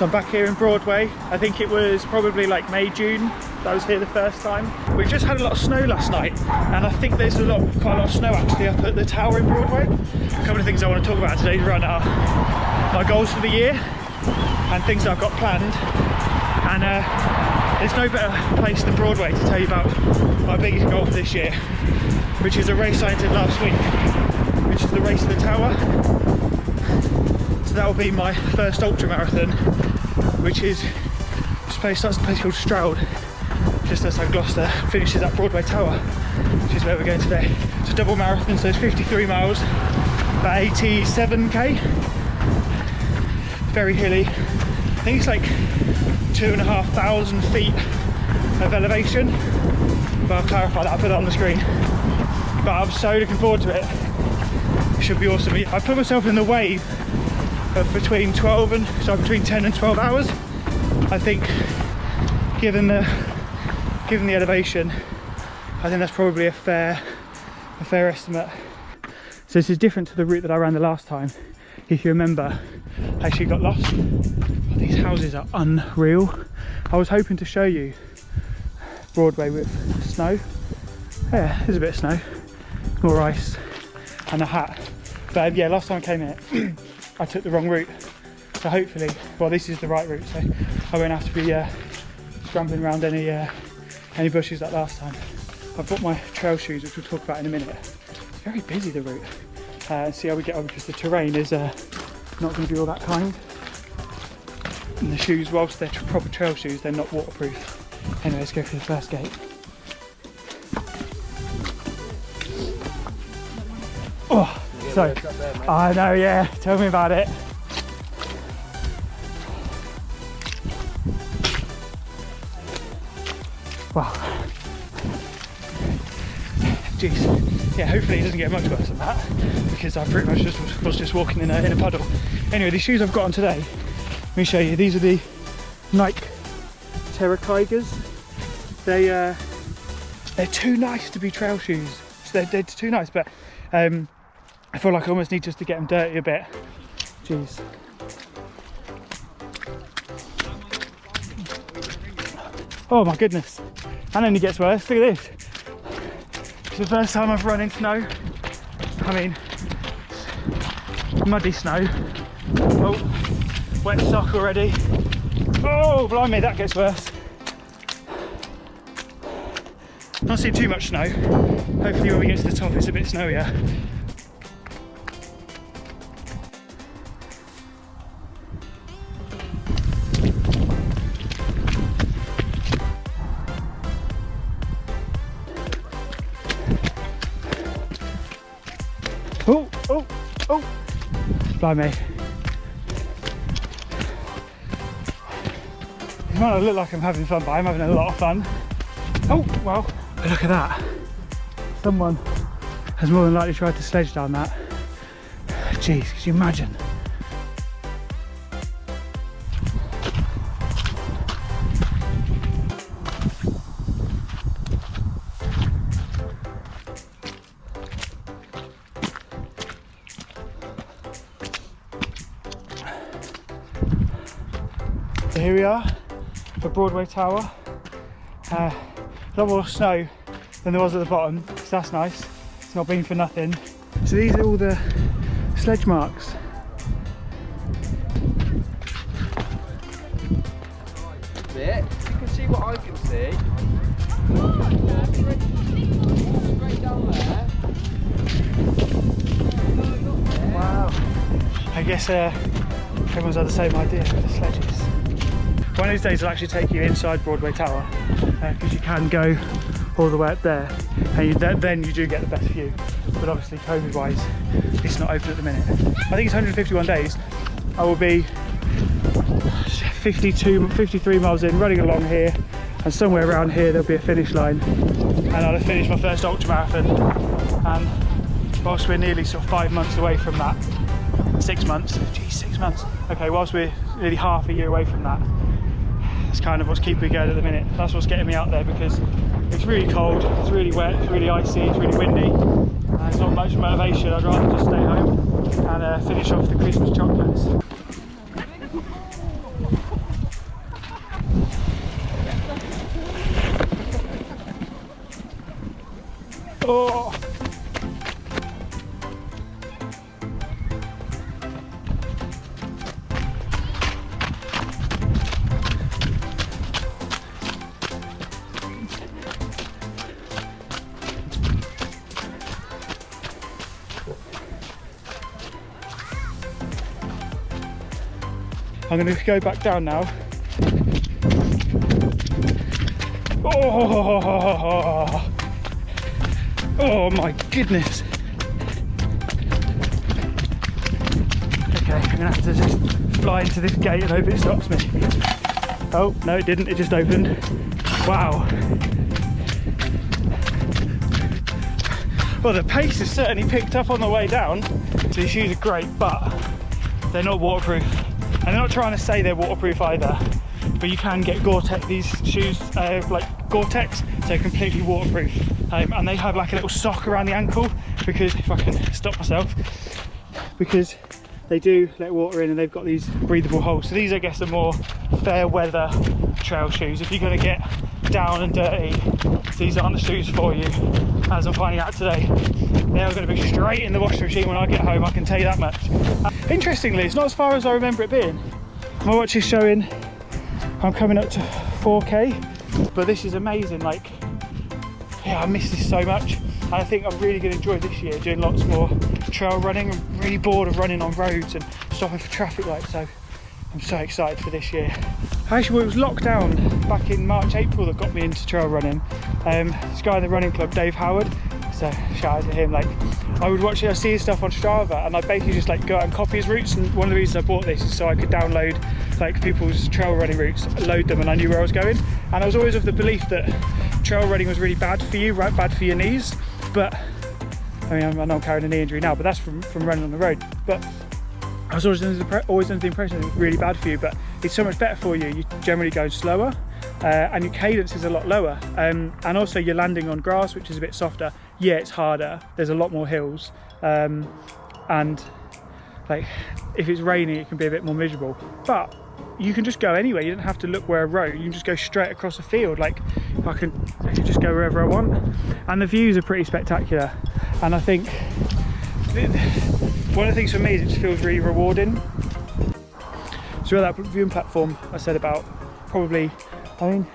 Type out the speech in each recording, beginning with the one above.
So I'm back here in Broadway. I think it was probably like May, June that I was here the first time. We just had a lot of snow last night, and I think there's quite a lot of snow actually up at the tower in Broadway. A couple of things I want to talk about today to run are my goals for the year and things that I've got planned. And there's no better place than Broadway to tell you about my biggest goal for this year, which is a race I entered last week, which is the race to the tower. So that will be my first ultramarathon, which is starts in a place called Stroud, just outside Gloucester, finishes at Broadway Tower, which is where we're going today. It's a double marathon, so it's 53 miles, about 87k, very hilly. I think it's like 2,500 feet of elevation, but I'll clarify that, I'll put that on the screen. But I'm so looking forward to it. It should be awesome. I put myself in the wave of between 10 and 12 hours. I think given the elevation, I think that's probably a fair estimate. So this is different to the route that I ran the last time. If you remember, I actually got lost. Oh, these houses are unreal. I was hoping to show you Broadway with snow. Yeah, there's a bit of snow, more ice and a hat. But yeah, last time I came here, I took the wrong route. So hopefully, well, this is the right route, so I won't have to be scrambling around any bushes like last time. I've bought my trail shoes, which we'll talk about in a minute. It's very busy, the route. See how we get on, because the terrain is not going to be all that kind. And the shoes, whilst they're proper trail shoes, they're not waterproof. Anyway, let's go for the first gate. Oh, so, I know, yeah, tell me about it. Wow. Jeez. Yeah, hopefully it doesn't get much worse than that, because I pretty much was just walking in a puddle. Anyway, these shoes I've got on today, let me show you. These are the Nike Terra Tigers. They're too nice to be trail shoes. So they're too nice, but I feel like I almost need just to get them dirty a bit. Jeez. Oh my goodness. And then it gets worse. Look at this. It's the first time I've run in snow. I mean, muddy snow. Oh, wet sock already. Oh, blimey, that gets worse. Not seeing too much snow. Hopefully when we get to the top it's a bit snowier. Oh, blimey. It might not look like I'm having fun, but I'm having a lot of fun. Oh, well, look at that. Someone has more than likely tried to sledge down that. Jeez, could you imagine? So here we are for Broadway Tower. A lot more snow than there was at the bottom, so that's nice. It's not been for nothing. So these are all the sledge marks. You can see what I can see. Straight down there. Wow. I guess everyone's had the same idea with the sledges. One of these days I'll actually take you inside Broadway Tower, because you can go all the way up there, and then you do get the best view. But obviously COVID wise it's not open at the minute. I think it's 151 days. I will be 53 miles in, running along here, and somewhere around here there'll be a finish line, and I'll have finished my first ultramarathon. And whilst we're nearly sort of 5 months away from that, 6 months, geez, 6 months. Okay, whilst we're nearly half a year away from that, that's kind of what's keeping me going at the minute. That's what's getting me out there, because it's really cold, it's really wet, it's really icy, it's really windy. There's not much motivation. I'd rather just stay home and finish off the Christmas chocolates. I'm going to go back down now. Oh my goodness. Okay, I'm going to have to just fly into this gate and hope it stops me. Oh, no it didn't, it just opened. Wow. Well, the pace has certainly picked up on the way down. So these shoes are great, but they're not waterproof. And they're not trying to say they're waterproof either, but you can get Gore-Tex, these shoes, like Gore-Tex, so completely waterproof. And they have like a little sock around the ankle, because if I can stop myself, because they do let water in and they've got these breathable holes. So these, I guess, are more fair weather trail shoes. If you're going to get down and dirty, these aren't the shoes for you. As I'm finding out today, they are going to be straight in the washing machine when I get home, I can tell you that much. Interestingly, it's not as far as I remember it being. My watch is showing I'm coming up to 4K, but this is amazing. Like, yeah, I miss this so much. And I think I'm really going to enjoy this year doing lots more trail running. I'm really bored of running on roads and stopping for traffic lights, so I'm so excited for this year. Actually, it was lockdown back in March, April that got me into trail running. This guy in the running club, Dave Howard, so shout out to him. Like, I see his stuff on Strava, and I basically just like go out and copy his routes. And one of the reasons I bought this is so I could download like people's trail running routes, load them, and I knew where I was going. And I was always of the belief that trail running was really bad for you, right? Bad for your knees. But I mean, I'm not carrying a knee injury now, but that's from running on the road. But I was always under the impression that it was really bad for you, but it's so much better for you. You generally go slower, and your cadence is a lot lower, and also you're landing on grass, which is a bit softer. Yeah, it's harder, there's a lot more hills, and like if it's raining it can be a bit more miserable, but you can just go anywhere. You don't have to look where I rode, you can just go straight across a field. Like I can just go wherever I want, and the views are pretty spectacular. And I think one of the things for me is it just feels really rewarding. So at that viewing platform I said about, probably, I mean,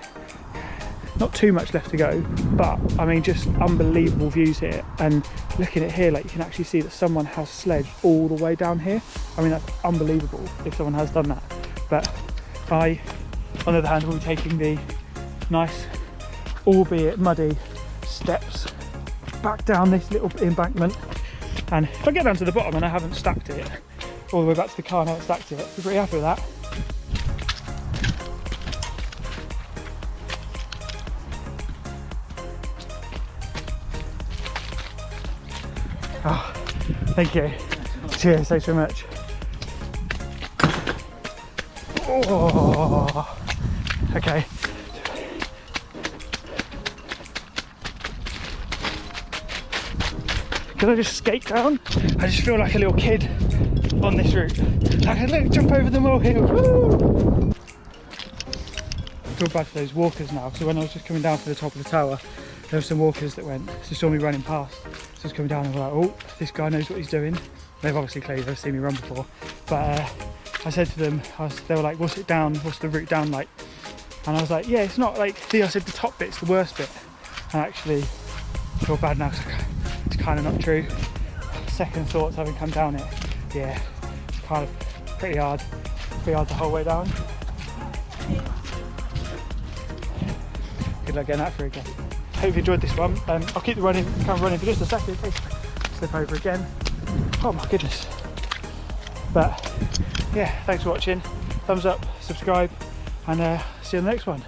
not too much left to go, but I mean just unbelievable views here. And looking at here, like you can actually see that someone has sledged all the way down here. I mean, that's unbelievable if someone has done that. But I, on the other hand, will be taking the nice, albeit muddy, steps back down this little embankment. And if I get down to the bottom and I haven't stacked it all the way back to the car and I haven't stacked it, I'm pretty happy with that. Oh, thank you. Cheers, thanks very much. Oh, okay. Can I just skate down? I just feel like a little kid on this route. I can look, jump over the molehills. Woo! I feel bad for those walkers now. So when I was just coming down to the top of the tower, there were some walkers that saw me running past. So I was coming down and I was like, oh, this guy knows what he's doing. They've obviously clearly never seen me run before. But I said to them, they were like, what's it down? What's the route down like? And I was like, yeah, it's not like, I said the top bit's the worst bit. And actually, I feel bad now. It's kind of not true. Second thoughts having come down it, yeah, it's kind of pretty hard the whole way down. Good luck getting that through again. Hope you enjoyed this one. I'll keep the camera running for just a second in case I slip over again. Oh my goodness. But yeah, thanks for watching. Thumbs up, subscribe, and see you on the next one.